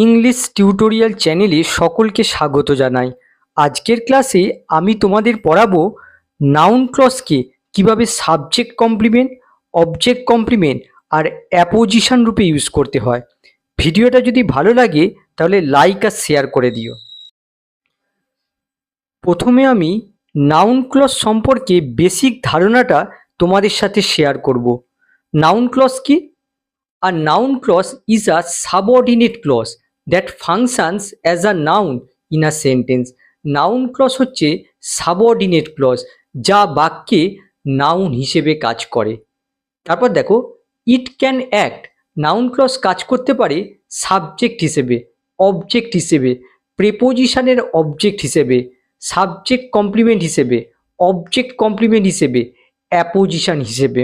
English tutorial চ্যানেলে সকলকে স্বাগত জানাই। আজকের ক্লাসে আমি তোমাদের পড়াবো নাউন ক্লজকে কিভাবে সাবজেক্ট কমপ্লিমেন্ট, অবজেক্ট কমপ্লিমেন্ট আর অ্যাপোজিশন রূপে ইউজ করতে হয়। ভিডিওটা যদি ভালো লাগে তাহলে লাইক আর শেয়ার করে দিও। প্রথমে আমি নাউন ক্লজ সম্পর্কে বেসিক ধারণাটা তোমাদের সাথে শেয়ার করব। নাউন ক্লজ কি? A noun clause is a subordinate clause that functions as a noun in a sentence. Noun clause হচ্ছে subordinate clause যা বাক্যে নাউন হিসেবে কাজ করে। তারপর দেখো it can act. Noun clause কাজ করতে পারে সাবজেক্ট হিসেবে, অবজেক্ট হিসেবে, প্রেপোজিশনের অবজেক্ট হিসেবে, সাবজেক্ট কমপ্লিমেন্ট হিসেবে, অবজেক্ট কমপ্লিমেন্ট হিসেবে, অ্যাপোজিশন হিসেবে।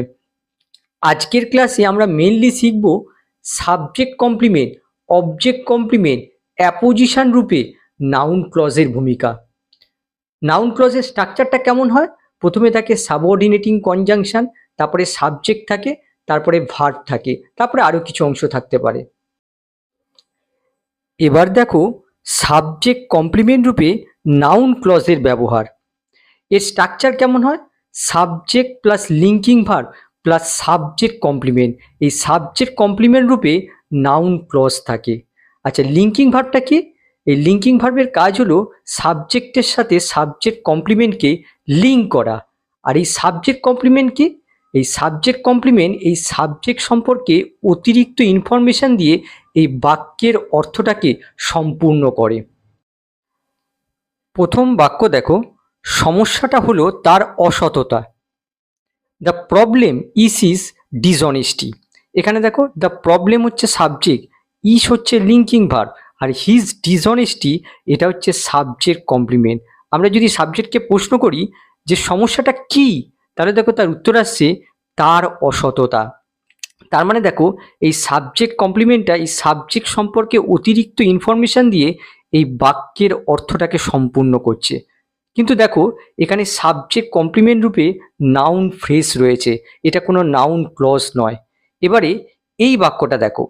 আজকের ক্লাসে আমরা মেনলি শিখব subject complement, object complement, apposition রূপে নাউন ক্লজের ভূমিকা। নাউন ক্লজের স্ট্রাকচারটা কেমন হয়? প্রথমে থাকে সাবঅর্ডিনেটিং কনজাংশন, তারপরে সাবজেক্ট থাকে, তারপরে ভার্ব থাকে, তারপরে আরও কিছু অংশ থাকতে পারে। এবার দেখো সাবজেক্ট কমপ্লিমেন্ট রূপে নাউন ক্লজের ব্যবহার। এর স্ট্রাকচার কেমন হয়? Subject plus linking verb plus subject complement. এই সাবজেক্ট কমপ্লিমেন্ট রূপে নাউন ক্লজ থাকে। আচ্ছা, লিঙ্কিং ভার্বটা কি? এই লিঙ্কিং ভার্বের কাজ হলো সাবজেক্টের সাথে সাবজেক্ট কমপ্লিমেন্টকে লিঙ্ক করা। আর এই সাবজেক্ট কমপ্লিমেন্ট কি? এই সাবজেক্ট কমপ্লিমেন্ট এই সাবজেক্ট সম্পর্কে অতিরিক্ত ইনফরমেশন দিয়ে এই বাক্যের অর্থটাকে সম্পূর্ণ করে। প্রথম বাক্য দেখো, সমস্যাটা হলো তার অসততা। The problem is dishonesty. এখানে দেখো দ্য প্রবলেম হচ্ছে সাবজেক্ট, ইস হচ্ছে লিঙ্কিং ভার্ব, আর হিজ ডিসঅনেস্টি এটা হচ্ছে সাবজেক্ট কমপ্লিমেন্ট। আমরা যদি সাবজেক্টকে প্রশ্ন করি যে সমস্যাটা কি, তাহলে দেখো তার উত্তর আসছে তার অসততা। তার মানে দেখো এই সাবজেক্ট কমপ্লিমেন্টটা এই সাবজেক্ট সম্পর্কে অতিরিক্ত ইনফরমেশন দিয়ে এই বাক্যের অর্থটাকে সম্পূর্ণ করছে। কিন্তু দেখো এখানে সাবজেক্ট কমপ্লিমেন্ট রূপে নাউন ফ্রেজ রয়েছে, এটা কোনো নাউন ক্লজ নয়। এবারে এই বাক্যটা দেখো,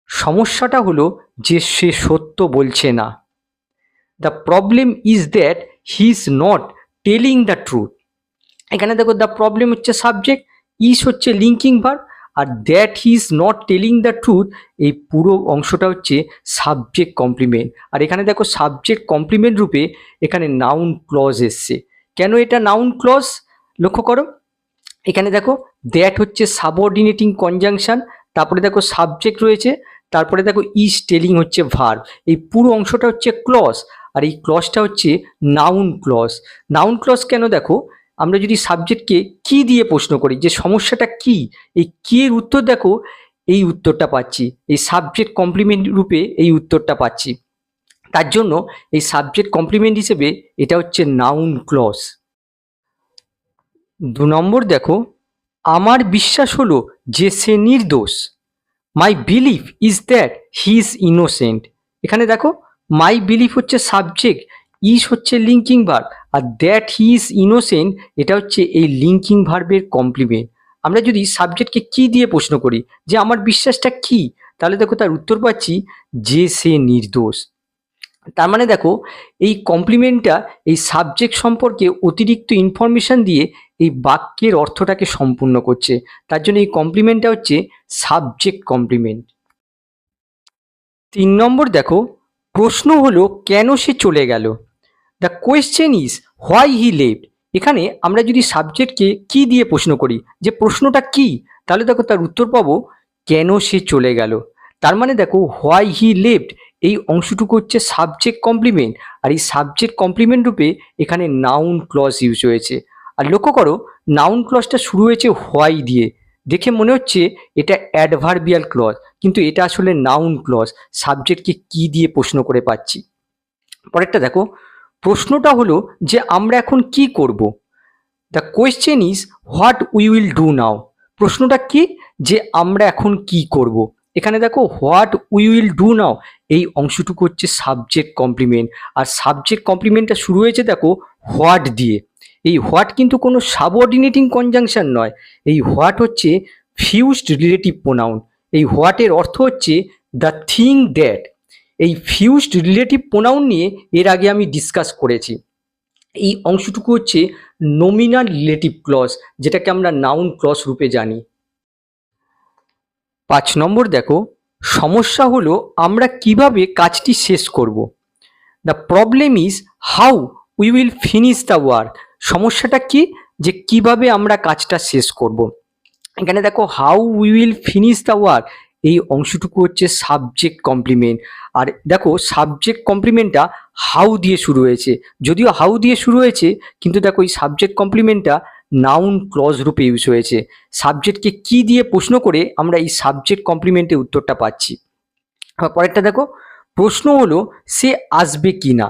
সমস্যাটা হলো যে সে সত্য বলছে না। The problem is that he is not telling the truth. এখানে দেখো দ্য প্রবলেম হচ্ছে সাবজেক্ট, ইজ হচ্ছে লিঙ্কিং ভার্ব, আর that he is not telling the truth এই পুরো অংশটা হচ্ছে সাবজেক্ট কমপ্লিমেন্ট। আর এখানে দেখো সাবজেক্ট কমপ্লিমেন্ট রূপে এখানে নাউন ক্লজ এসছে। কেন এটা নাউন ক্লজ? লক্ষ্য করো এখানে দেখো দ্যাট হচ্ছে সাবঅর্ডিনেটিং কনজাংশন, তারপরে দেখো সাবজেক্ট রয়েছে, তারপরে দেখো ইজ টেলিং হচ্ছে ভার্ব। এই পুরো অংশটা হচ্ছে ক্লজ, আর এই ক্লজটা হচ্ছে নাউন ক্লজ। নাউন ক্লজ কেন? দেখো আমরা যদি সাবজেক্টকে কি দিয়ে প্রশ্ন করি যে সমস্যাটা কি, এই কি এর উত্তর দেখো এই উত্তরটা পাচ্ছি, এই সাবজেক্ট কমপ্লিমেন্ট রূপে এই উত্তরটা পাচ্ছি। তার জন্য এই সাবজেক্ট কমপ্লিমেন্ট হিসেবে এটা হচ্ছে নাউন ক্লজ। 2 নম্বর দেখো, আমার বিশ্বাস হলো যে সে নির্দোষ। My belief is that he is innocent. এখানে দেখো মাই বিলিফ হচ্ছে সাবজেক্ট, ইজ হচ্ছে লিঙ্কিং ভার্ব, আর দ্যাট হি ইজ ইনোসেন্ট এটা হচ্ছে এই লিঙ্কিং ভার্বের কমপ্লিমেন্ট। আমরা যদি সাবজেক্টকে কি দিয়ে প্রশ্ন করি যে আমার বিশ্বাসটা কি, তাহলে দেখো তার উত্তর পাচ্ছি যে সে নির্দোষ। তার মানে দেখো এই কমপ্লিমেন্টটা এই সাবজেক্ট সম্পর্কে অতিরিক্ত ইনফরমেশন দিয়ে এই বাক্যের অর্থটাকে সম্পূর্ণ করছে। তার জন্য এই কমপ্লিমেন্টটা হচ্ছে সাবজেক্ট কমপ্লিমেন্ট। 3 নম্বর দেখো, প্রশ্ন হলো কেন সে চলে গেল। The question is why he left. এখানে আমরা যদি সাবজেক্টকে কি দিয়ে প্রশ্ন করি যে প্রশ্নটা কি, তাহলে দেখো তার উত্তর পাবো কেন সে চলে গেল। তার মানে দেখো হোয়াই হি লেফট এই অংশটুকু হচ্ছে সাবজেক্ট কমপ্লিমেন্ট, আর এই সাবজেক্ট কমপ্লিমেন্ট রূপে এখানে নাউন ক্লজ ইউজ হয়েছে। আর লক্ষ্য করো নাউন ক্লজটা শুরু হয়েছে হোয়াই দিয়ে, দেখে মনে হচ্ছে এটা অ্যাডভার্বিয়াল ক্লজ, কিন্তু এটা আসলে নাউন ক্লজ, সাবজেক্টকে কি দিয়ে প্রশ্ন করে পাচ্ছি। পরেরটা দেখো, প্রশ্নটা হলো যে আমরা এখন কি করব। The question is what we will do now. প্রশ্নটা কি? যে আমরা এখন কি করব। এখানে দেখো what we will do now এই অংশটুকু হচ্ছে সাবজেক্ট কমপ্লিমেন্ট, আর সাবজেক্ট কমপ্লিমেন্টটা শুরু হয়েছে দেখো হোয়াট দিয়ে। এই হোয়াট কিন্তু কোনো সাবঅর্ডিনেটিং কনজাংশন নয়, এই হোয়াট হচ্ছে ফিউজড রিলেটিভ প্রোনাউন। এই হোয়াটের অর্থ হচ্ছে দ্য থিং দ্যাট। এই ফিউজড রিলেটিভ প্রোনাউন নিয়ে এর আগে আমি ডিসকাস করেছি। এই অংশটুকু হচ্ছে নমিনাল রিলেটিভ ক্লজ, যেটাকে আমরা নাউন ক্লজ রূপে জানি। 5 নম্বর দেখো, সমস্যা হলো আমরা কিভাবে কাজটি শেষ করব। The problem is how we will finish the work. সমস্যাটা কি, যে কিভাবে আমরা কাজটা শেষ করব। এখানে দেখো how we will finish the work, এই অংশটুকু হচ্ছে সাবজেক্ট কমপ্লিমেন্ট। আর দেখো সাবজেক্ট কমপ্লিমেন্টটা হাউ দিয়ে শুরু হয়েছে, যদিও হাউ দিয়ে শুরু হয়েছে কিন্তু দেখো এই সাবজেক্ট কমপ্লিমেন্টটা নাউন ক্লজ রূপে ইউজ হয়েছে। সাবজেক্টকে কি দিয়ে প্রশ্ন করে আমরা এই সাবজেক্ট কমপ্লিমেন্টের উত্তরটা পাচ্ছি। পরেরটা দেখো, প্রশ্ন হলো সে আসবে কি না।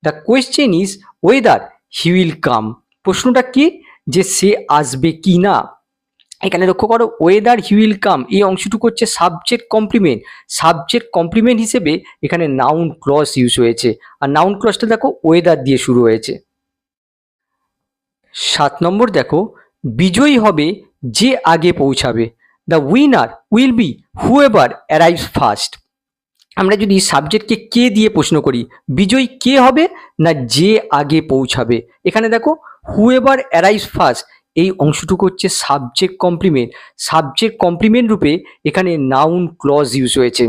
The question is whether he will come. প্রশ্নটা কি, যে সে আসবে কি না। এখানে লক্ষ্য করো ওয়েদার হি উইল কাম, এই অংশটুকু হচ্ছে সাবজেক্ট কমপ্লিমেন্ট। সাবজেক্ট কমপ্লিমেন্ট হিসেবে এখানে নাউন ক্লজ ইউজ হয়েছে, আর নাউন ক্লজটা দেখো ওয়েদার দিয়ে শুরু হয়েছে। 7 নম্বর দেখো, বিজয়ী হবে যে আগে পৌঁছাবে। The winner will be whoever arrives first. আমরা যদি সাবজেক্টকে কে দিয়ে প্রশ্ন করি, বিজয়ী কে হবে, না যে আগে পৌঁছাবে। এখানে দেখো হুএভার অ্যারাইভস ফার্স্ট, এই অংশটুকু হচ্ছে সাবজেক্ট কমপ্লিমেন্ট। সাবজেক্ট কমপ্লিমেন্ট রূপে এখানে নাউন ক্লজ ইউজ হয়েছে।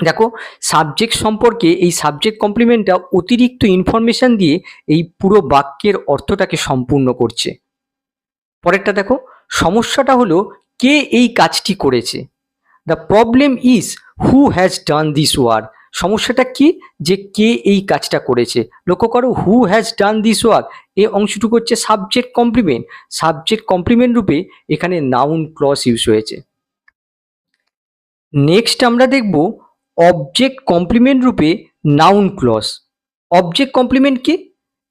দেখো সাবজেক্ট সম্পর্কে এই সাবজেক্ট কমপ্লিমেন্টটা অতিরিক্ত ইনফরমেশন দিয়ে এই পুরো বাক্যের অর্থটাকে সম্পূর্ণ করছে। পরেরটা দেখো, সমস্যাটা হলো কে এই কাজটি করেছে। The problem is who has done this work. সমস্যাটা কি, যে কে এই কাজটা করেছে। লক্ষ্য করো who has done this work, এই অংশটুকু হচ্ছে সাবজেক্ট কমপ্লিমেন্ট। সাবজেক্ট কমপ্লিমেন্ট রূপে এখানে নাউন ক্লজ ইউজ হয়েছে। নেক্সট আমরা দেখব অবজেক্ট কমপ্লিমেন্ট রূপে নাউন ক্লজ। অবজেক্ট কমপ্লিমেন্ট কি?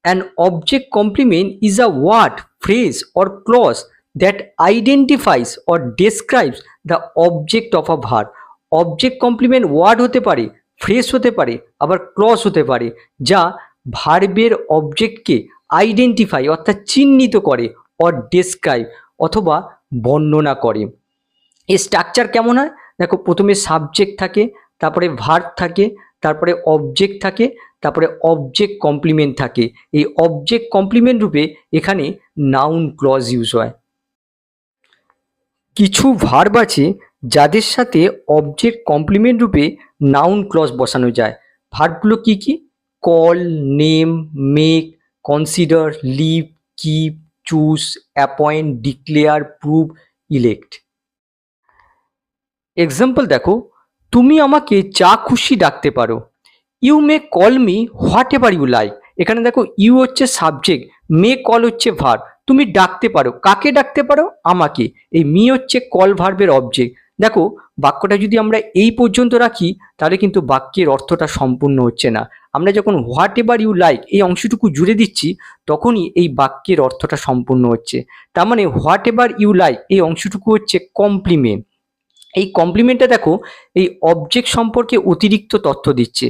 An object complement is a word, phrase or clause that identifies or describes the object of a verb. Object complement word হতে পারে, phrase হতে পারে, আবার ক্লজ হতে পারে, যা ভার্বের অবজেক্টকে আইডেন্টিফাই অর্থাৎ চিহ্নিত করে, অর ডেসক্রাইব অথবা বর্ণনা করে। এই স্ট্রাকচার কেমন হয় দেখো, প্রথমে সাবজেক্ট থাকে, তারপরে ভার্ব থাকে, তারপরে অবজেক্ট থাকে, তারপরে অবজেক্ট কমপ্লিমেন্ট থাকে। এই অবজেক্ট কমপ্লিমেন্ট রূপে এখানে নাউন ক্লজ ইউজ হয়। কিছু ভার্ব আছে যাদের সাথে অবজেক্ট কমপ্লিমেন্ট রূপে নাউন ক্লজ বসানো যায়। ভার্বগুলো কি কি? Call, name, make, consider, leave, keep, choose, appoint, declare, prove, elect. Example দেখো, তুমি আমাকে যা খুশি ডাকতে পারো। You may call me whatever you like. এখানে দেখো ইউ হচ্ছে সাবজেক্ট, মে কল হচ্ছে ভার্ব। তুমি ডাকতে পারো, কাকে ডাকতে পারো? আমাকে। এই মি হচ্ছে কল ভার্বের অবজেক্ট। দেখো বাক্যটা যদি আমরা এই পর্যন্ত রাখি তাহলে কিন্তু বাক্যের অর্থটা সম্পূর্ণ হচ্ছে না। আমরা যখন হোয়াট এভার ইউ লাইক এই অংশটুকু জুড়ে দিচ্ছি তখনই এই বাক্যের অর্থটা সম্পূর্ণ হচ্ছে। তার মানে হোয়াট এভার ইউ লাইক এই অংশটুকু হচ্ছে কমপ্লিমেন্ট। এই কমপ্লিমেন্টটা দেখো এই অবজেক্ট সম্পর্কে অতিরিক্ত তথ্য দিচ্ছে।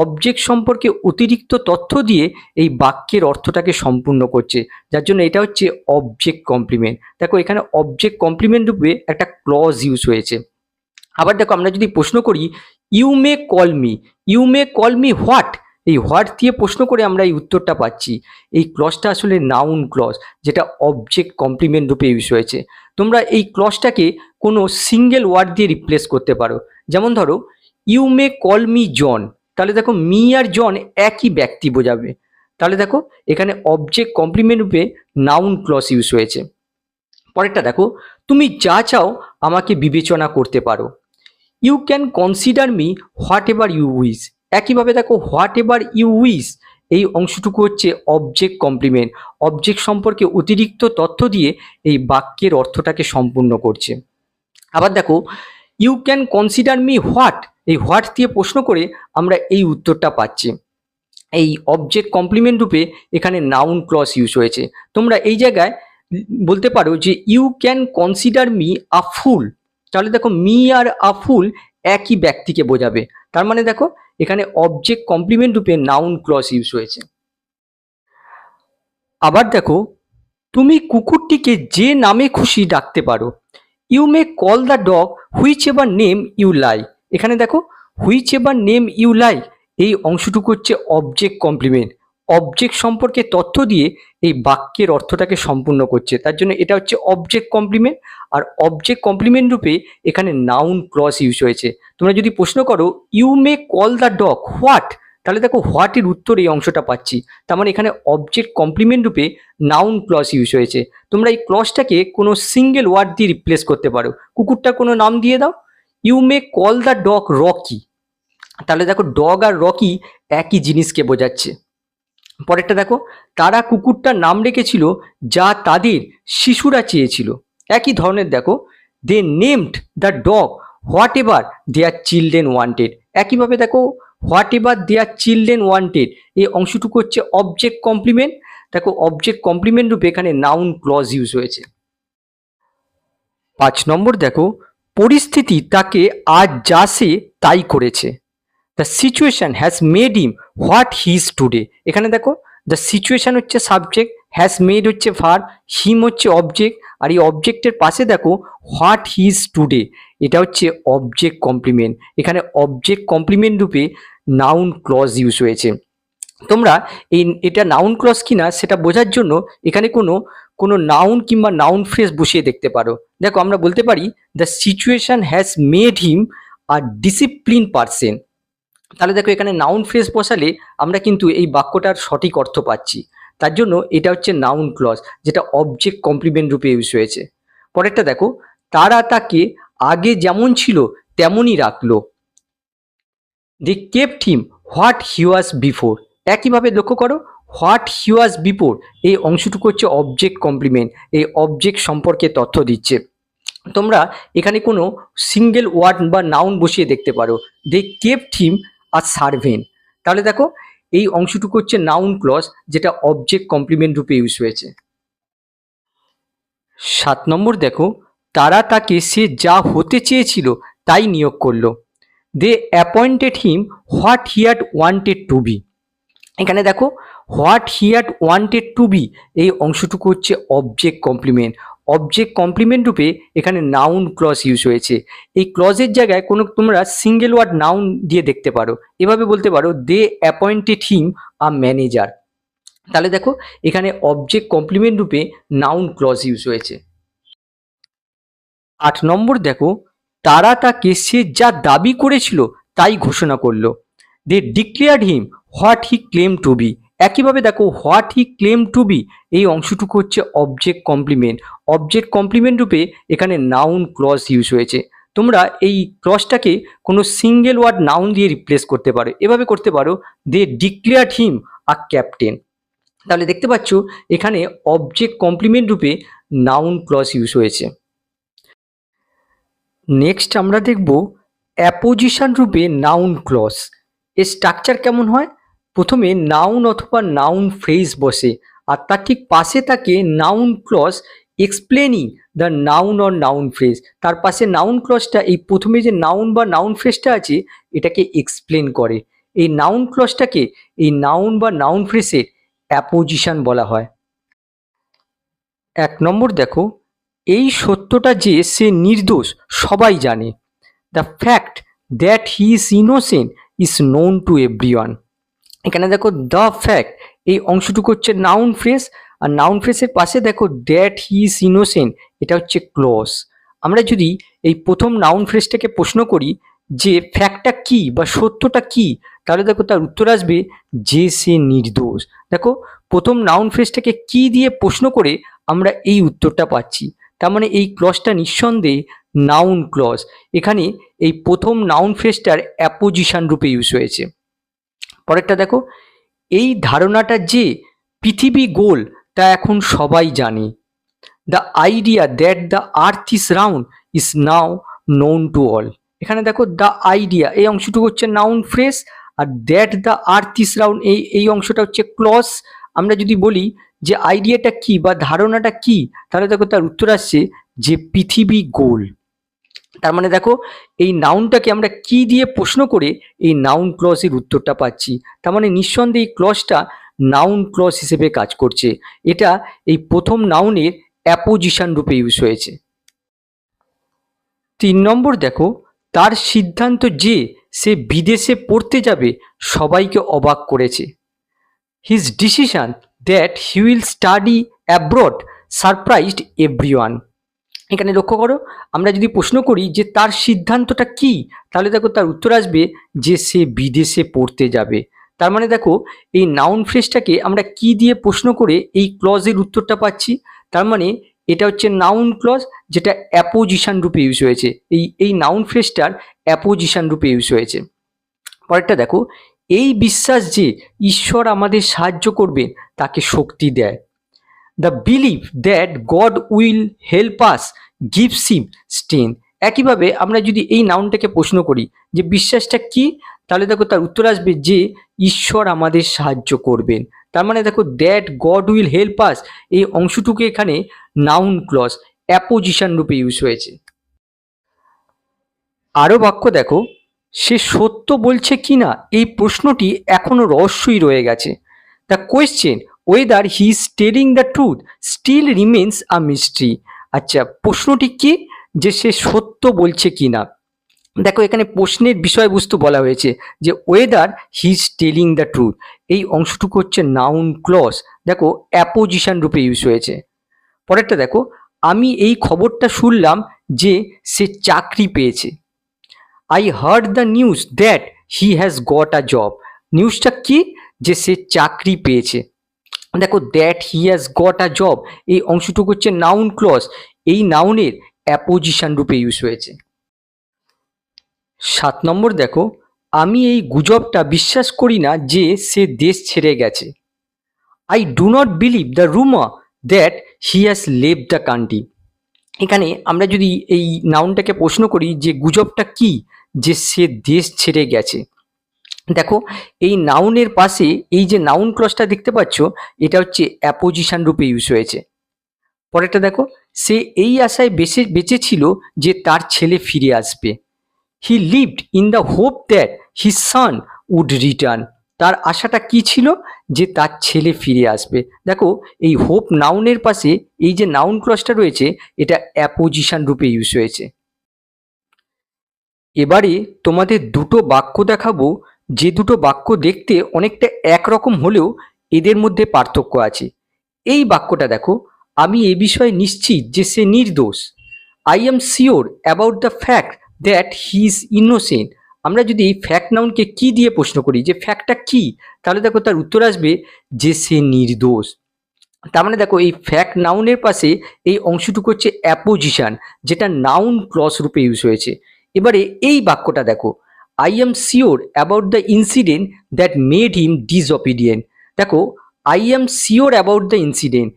অবজেক্ট সম্পর্কে অতিরিক্ত তথ্য দিয়ে এই বাক্যের অর্থটাকে সম্পূর্ণ করছে, যার জন্য এটা হচ্ছে অবজেক্ট কমপ্লিমেন্ট। দেখো এখানে অবজেক্ট কমপ্লিমেন্ট রূপে একটা ক্লজ ইউজ হয়েছে। আবার দেখো আমরা যদি প্রশ্ন করি you may call me, you may call me what, এই হোয়াট দিয়ে প্রশ্ন করে আমরা এই উত্তরটা পাচ্ছি। এই ক্লজটা আসলে নাউন ক্লজ, যেটা অবজেক্ট কমপ্লিমেন্ট রূপে ইউজ হয়েছে। তোমরা এই ক্লজটাকে কোনো সিঙ্গেল ওয়ার্ড দিয়ে রিপ্লেস করতে পারো। যেমন ধরো ইউ মে কল মি জন, তাহলে দেখো মি আর জন একই ব্যক্তি বোঝাবে। তাহলে দেখো এখানে অবজেক্ট কমপ্লিমেন্ট রূপে নাউন ক্লজ ইউজ হয়েছে। পরেরটা দেখো, তুমি যা চাও আমাকে বিবেচনা করতে পারো। You can consider me whatever you wish. একইভাবে দেখো হোয়াট এভার ইউ উইশ এই অংশটুকু হচ্ছে অবজেক্ট কমপ্লিমেন্ট। অবজেক্ট সম্পর্কে অতিরিক্ত তথ্য দিয়ে এই বাক্যের অর্থটাকে সম্পূর্ণ করছে। আবার দেখো you can consider me what, এই হোয়াট দিয়ে প্রশ্ন করে আমরা এই উত্তরটা পাচ্ছি। এই অবজেক্ট কমপ্লিমেন্ট রূপে এখানে নাউন ক্লজ ইউজ হয়েছে। তোমরা এই জায়গায় বলতে পারো যে you can consider me a fool, তাহলে দেখো মি আর আ ফুল একই ব্যক্তিকে বোঝাবে। তার মানে দেখো এখানে অবজেক্ট কমপ্লিমেন্ট রূপে নাউন ক্লজ ইউজ হয়েছে। আবার দেখো তুমি কুকুরটিকে যে নামে খুশি ডাকতে পারো। You may call the dog whichever name you like. এখানে দেখো whichever name you like, এই অংশটুকু হচ্ছে অবজেক্ট কমপ্লিমেন্ট। অবজেক্ট সম্পর্কে তথ্য দিয়ে এই বাক্যের অর্থটাকে সম্পূর্ণ করছে, তার জন্য এটা হচ্ছে অবজেক্ট কমপ্লিমেন্ট। আর অবজেক্ট কমপ্লিমেন্ট রূপে এখানে নাউন ক্লজ ইউজ হয়েছে। তোমরা যদি প্রশ্ন করো you may call the dog what, তাহলে দেখো হোয়াটের উত্তর এই অংশটা পাচ্ছি। তার মানে এখানে অবজেক্ট কমপ্লিমেন্ট রূপে নাউন ক্লজ ইউজ হয়েছে। তোমরা এই ক্লজটাকে কোনো সিঙ্গেল ওয়ার্ড দিয়ে রিপ্লেস করতে পারো। কুকুরটার কোনো নাম দিয়ে দাও, you may call the dog Rocky, তাহলে দেখো ডগ আর রকি একই জিনিসকে বোঝাচ্ছে। পরেরটা দেখো, তারা কুকুরটার নাম রেখেছিল যা তাদের শিশুরা চেয়েছিল। একই ধরনের দেখো, they named the dog whatever their children wanted. একইভাবে দেখো whatever their children wanted, এই অংশটুকু হচ্ছে অবজেক্ট কমপ্লিমেন্ট। দেখো অবজেক্ট কমপ্লিমেন্ট রূপে এখানে নাউন ক্লজ ইউজ হয়েছে। 5 নম্বর দেখো, পরিস্থিতি তাকে আজ যা সে তাই করেছে। The situation has made him what he is today. এখানে দেখো দ্য সিচুয়েশন হচ্ছে সাবজেক্ট, হ্যাজ মেড হচ্ছে ভার্ব, হিম হচ্ছে অবজেক্ট, আর এই অবজেক্টের পাশে দেখো হোয়াট হি ইজ টুডে, এটা হচ্ছে অবজেক্ট কমপ্লিমেন্ট। এখানে অবজেক্ট কমপ্লিমেন্ট রূপে নাউন ক্লজ ইউজ হয়েছে। তোমরা এটা নাউন ক্লজ কিনা সেটা বোঝার জন্য এখানে কোনো নাউন কিংবা নাউন ফ্রেজ বসিয়ে দেখতে পারো। দেখো আমরা বলতে পারি the situation has made him a discipline person. তাহলে দেখো এখানে নাউন ফ্রেজ বসালে আমরা কিন্তু এই বাক্যটার সঠিক অর্থ পাচ্ছি। তার জন্য এটা হচ্ছে নাউন ক্লজ, যেটা অবজেক্ট কমপ্লিমেন্ট রূপে ইউজ হয়েছে। পরেরটা দেখো, তারা তাকে আগে যেমন ছিল তেমনই রাখলো। They kept him what he was before. একইভাবে লক্ষ্য করো, হোয়াট হি ওয়াজ বিফোর এই অংশটুকু হচ্ছে অবজেক্ট কমপ্লিমেন্ট, এই অবজেক্ট সম্পর্কে তথ্য দিচ্ছে। তোমরা এখানে কোনো সিঙ্গেল ওয়ার্ড বা নাউন বসিয়ে দেখতে পারো, দে কেপ্ট হিম আ সার্ভেন্ট। তাহলে দেখো এই অংশটুকু হচ্ছে নাউন ক্লজ, যেটা অবজেক্ট কমপ্লিমেন্ট রূপে ইউজ হয়েছে। 7 নম্বর দেখো, তারা তাকে সে যা হতে চেয়েছিল তাই নিয়োগ করলো। They appointed him what he had wanted to be. এখানে দেখো what he had wanted to be এই অংশটুকু হচ্ছে অবজেক্ট কমপ্লিমেন্ট। অবজেক্ট কমপ্লিমেন্ট রূপে এখানে নাউন ক্লজ ইউজ হয়েছে। এই ক্লজের জায়গায় কোনো তোমরা সিঙ্গেল ওয়ার্ড নাউন দিয়ে দেখতে পারো, এভাবে বলতে পারো দে অ্যাপয়েন্টেড হিম আ ম্যানেজার। তাহলে দেখো এখানে অবজেক্ট কমপ্লিমেন্ট রূপে নাউন ক্লজ ইউজ হয়েছে। 8 নম্বর দেখো, তারা তাকে সে যা দাবি করেছিল তাই ঘোষণা করলো। They declared him what he claim to be. একইভাবে দেখো what he claim to be এই অংশটুকু হচ্ছে অবজেক্ট কমপ্লিমেন্ট। অবজেক্ট কমপ্লিমেন্ট রূপে এখানে নাউন ক্লজ ইউজ হয়েছে। তোমরা এই ক্লজটাকে কোনো সিঙ্গেল ওয়ার্ড নাউন দিয়ে রিপ্লেস করতে পারো, এভাবে করতে পারো দে ডিক্লেয়ার্ড হিম আ ক্যাপ্টেন। তাহলে দেখতে পাচ্ছ এখানে অবজেক্ট কমপ্লিমেন্ট রূপে নাউন ক্লজ ইউজ হয়েছে। নেক্সট আমরা দেখব অ্যাপোজিশন রূপে নাউন ক্লজ। এর স্ট্রাকচার কেমন হয়, প্রথমে নাউন অথবা নাউন ফ্রেজ বসে, আর তার ঠিক পাশে থাকে noun clause explaining the noun or noun phrase. তার পাশে নাউন ক্লজটা এই প্রথমে যে নাউন বা নাউন ফ্রেজটা আছে এটাকে এক্সপ্লেন করে। এই নাউন ক্লজটাকে এই নাউন বা নাউন ফ্রেজের অ্যাপোজিশন বলা হয়। 1 নম্বর দেখো, এই সত্যটা যে সে নির্দোষ সবাই জানে। The fact that he is innocent is known to everyone. এখানে দেখো দ্য ফ্যাক্ট এই অংশটুকু হচ্ছে নাউন ফ্রেজ, আর নাউন ফ্রেজের পাশে দেখো দ্যাট হি ইজ ইনোসেন্ট এটা হচ্ছে ক্লজ। আমরা যদি এই প্রথম নাউন ফ্রেজটাকে প্রশ্ন করি যে ফ্যাক্টটা কি বা সত্যটা কি, তাহলে দেখো তার উত্তর আসবে যে সে নির্দোষ। দেখো প্রথম নাউন ফ্রেজটাকে কি দিয়ে প্রশ্ন করে আমরা এই উত্তরটা পাচ্ছি, তার মানে এই ক্লজটা নিঃসন্দেহে নাউন ক্লজ। এখানে এই প্রথম নাউন ফ্রেজটার অ্যাপোজিশন রূপে ইউজ হয়েছে। পরেরটা দেখো, এই ধারণাটা যে পৃথিবী গোল তা এখন সবাই জানে। The idea that the earth is round is now known to all. এখানে দেখো দ্য আইডিয়া এই অংশটুকু হচ্ছে নাউন ফ্রেজ, আর that the earth is round এই অংশটা হচ্ছে ক্লজ। আমরা যদি বলি যে আইডিয়াটা কি বা ধারণাটা কি, তাহলে দেখো তার উত্তর আসছে যে পৃথিবী গোল। তার মানে দেখো এই নাউনটাকে আমরা কি দিয়ে প্রশ্ন করে এই নাউন ক্লজের উত্তরটা পাচ্ছি, তার মানে নিঃসন্দেহে এই ক্লজটা নাউন ক্লজ হিসেবে কাজ করছে। এটা এই প্রথম নাউনের অ্যাপোজিশন রূপে ইউজ হয়েছে। 3 নম্বর দেখো, তার সিদ্ধান্ত যে সে বিদেশে পড়তে যাবে সবাইকে অবাক করেছে। His decision that he will study abroad surprised everyone. এখানে লক্ষ্য করো, আমরা যদি প্রশ্ন করি যে তার সিদ্ধান্তটা কি, তাহলে দেখো তার উত্তর আসবে যে সে বিদেশে পড়তে যাবে। তার মানে দেখো এই নাউন ফ্রেজটাকে আমরা কি দিয়ে প্রশ্ন করে এই ক্লজের উত্তরটা পাচ্ছি। তার মানে এটা হচ্ছে নাউন ক্লজ, যেটা অ্যাপোজিশন রূপে ইউজ হয়েছে। এই নাউন ফ্রেজটার অ্যাপোজিশন রূপে ইউজ হয়েছে। পরেরটা দেখো, এই বিশ্বাস যে ঈশ্বর আমাদের সাহায্য করবেন তাকে শক্তি দেয়। The believe that god will help us gives him strength. একইভাবে আমরা যদি এই নাউনটাকে প্রশ্ন করি যে বিশ্বাসটা কি, তাহলে দেখো তার উত্তর আসবে যে ঈশ্বর আমাদের সাহায্য করবেন। তার মানে দেখো that god will help us, এই অংশটুকু এখানে নাউন ক্লজ অ্যাপোজিশন রূপে ইউজ হয়েছে। আরও বাক্য দেখো, সে সত্য বলছে কি না এই প্রশ্নটি এখনো রহস্যই রয়ে গেছে। The question whether he is telling the truth still remains a mystery. আচ্ছা, প্রশ্নটি কি, যে সে সত্য বলছে কি না। দেখো এখানে প্রশ্নের বিষয়বস্তু বলা হয়েছে যে weather he is telling the truth, এই অংশটুকু হচ্ছে নাউন ক্লজ, দেখো অ্যাপোজিশন রূপে ইউজ হয়েছে। পরেরটা দেখো, আমি এই খবরটা শুনলাম যে সে চাকরি পেয়েছে। I hard the news that he has got a job. নিউজটা কি, যে সে চাকরি পেয়েছে। দেখো that he has got a job, এই অংশটুকু হচ্ছে নাউন ক্লজ, এই নাউনের অ্যাপোজিশন রূপে ইউজ হয়েছে। 7 নম্বর দেখো, আমি এই গুজবটা বিশ্বাস করি না যে সে দেশ ছেড়ে গেছে। I do not believe the rumour that he has left the country. এখানে আমরা যদি এই নাউনটাকে প্রশ্ন করি যে গুজবটা কি, যে সে দেশ ছেড়ে গেছে। দেখো এই নাউনের পাশে এই যে নাউন ক্লজটা দেখতে পাচ্ছ, এটা হচ্ছে অ্যাপোজিশন রূপে ইউজ হয়েছে। পরেরটা দেখো, সে এই আশায় বেঁচেছিল যে তার ছেলে ফিরে আসবে। He lived in the hope that his son would return. তার আশাটা কি ছিল, যে তার ছেলে ফিরে আসবে। দেখো এই হোপ নাউনের পাশে এই যে নাউন ক্লজটা রয়েছে, এটা অ্যাপোজিশন রূপে ইউজ হয়েছে। এবারে তোমাদের দুটো বাক্য দেখাবো, যে দুটো বাক্য দেখতে অনেকটা একরকম হলেও এদের মধ্যে পার্থক্য আছে। এই বাক্যটা দেখো, আমি এ বিষয়ে নিশ্চিত যে সে নির্দোষ। I am sure about the fact that he is innocent. আমরা যদি এই ফ্যাক্ট নাউনকে কি দিয়ে প্রশ্ন করি যে ফ্যাক্টটা কি, তাহলে দেখো তার উত্তর আসবে যে সে নির্দোষ। তার মানে দেখো এই ফ্যাক্ট নাউনের পাশে এই অংশটুকু হচ্ছে অ্যাপোজিশন, যেটা নাউন ক্লজ রূপে ইউজ হয়েছে। এবারে এই বাক্যটা দেখো, I am sure about the incident that made him disobedient. দেখো I am sure about the incident,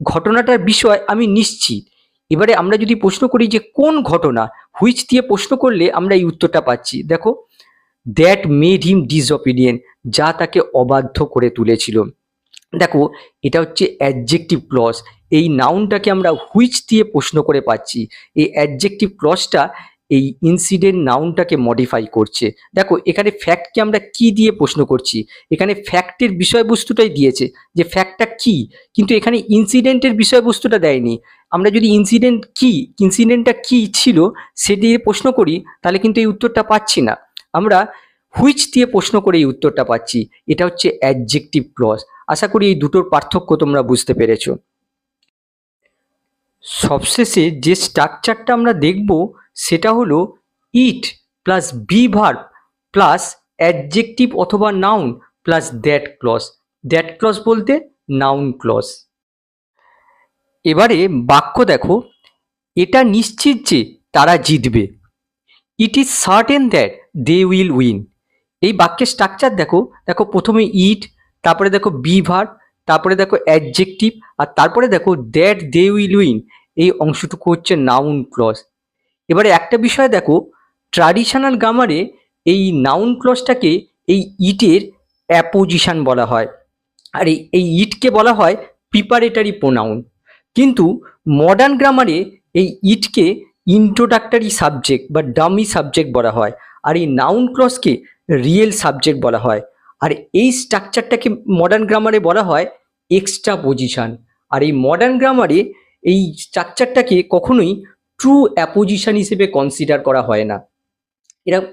ঘটনাটার বিষয় আমি নিশ্চিত। এবারে আমরা যদি প্রশ্ন করি যে কোন ঘটনা, হুইচ দিয়ে প্রশ্ন করলে আমরা এই উত্তরটা পাচ্ছি। দেখো দ্যাট মেড হিম ডিসঅবিডিয়েন্ট, যা তাকে অবাধ্য করে তুলেছিল। দেখো এটা হচ্ছে অ্যাডজেক্টিভ ক্লজ, এই নাউনটাকে আমরা হুইচ দিয়ে প্রশ্ন করে পাচ্ছি। এই অ্যাডজেক্টিভ ক্লজটা এই ইনসিডেন্ট নাউনটাকে মডিফাই করছে। দেখো এখানে ফ্যাক্টকে আমরা কি দিয়ে প্রশ্ন করছি, এখানে ফ্যাক্টের বিষয়বস্তুটাই দিয়েছে যে ফ্যাক্টটা কি, কিন্তু এখানে ইনসিডেন্টের বিষয়বস্তুটা দেয়নি। আমরা যদি ইনসিডেন্টটা কি ছিল সে দিয়ে প্রশ্ন করি, তাহলে কিন্তু এই উত্তরটা পাচ্ছি না। আমরা হুইচ দিয়ে প্রশ্ন করে এই উত্তরটা পাচ্ছি, এটা হচ্ছে অ্যাডজেক্টিভ ক্লজ। আশা করি এই দুটোর পার্থক্য তোমরা বুঝতে পেরেছো। সবশেষে যে স্ট্রাকচারটা আমরা দেখব সেটা হলো it plus be verb plus adjective অথবা noun plus that clause. That clause বলতে নাউন ক্লজ। এবারে বাক্য দেখো, এটা নিশ্চিত যে তারা জিতবে। It is certain that they will win. এই বাক্যের স্ট্রাকচার দেখো, প্রথমে ইট, তারপরে দেখো বি ভার্ব, তারপরে দেখো অ্যাডজেক্টিভ, আর তারপরে দেখো দ্যাট দে উইল উইন, এই অংশটুকু হচ্ছে নাউন ক্লজ। এবারে একটা বিষয় দেখো, ট্র্যাডিশনাল গ্রামারে এই নাউন ক্লজটাকে এই ইটের অ্যাপোজিশন বলা হয়, আর এই ইটকে বলা হয় প্রিপারেটরি প্রোনাউন। কিন্তু মডার্ন গ্রামারে এই ইটকে ইন্ট্রোডাক্টরি সাবজেক্ট বা ডামি সাবজেক্ট বলা হয়, আর এই নাউন ক্লজকে রিয়েল সাবজেক্ট বলা হয়। আর এই স্ট্রাকচারটাকে মডার্ন গ্রামারে বলা হয় এক্সট্রা পজিশন। আর এই মডার্ন গ্রামারে এই স্ট্রাকচারটাকে কখনোই ট্রু অ্যাপোজিশন হিসেবে কনসিডার করা হয় না।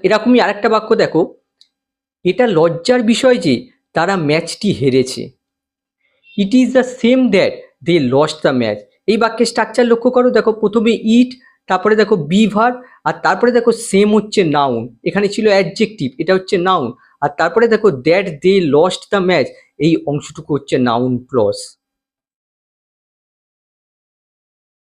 এরকমই আরেকটা বাক্য দেখো, এটা লজ্জার বিষয় যে তারা ম্যাচটি হেরেছে। It is the same that they lost the match. এই বাক্যের স্ট্রাকচার লক্ষ্য করো, দেখো প্রথমে ইট, তারপরে দেখো বি ভার্ব, আর তারপরে দেখো সেম হচ্ছে নাউন, এখানে ছিল অ্যাডজেক্টিভ, এটা হচ্ছে নাউন, আর তারপরে দেখো that they lost the match, এই অংশটুকু হচ্ছে নাউন ক্লজ।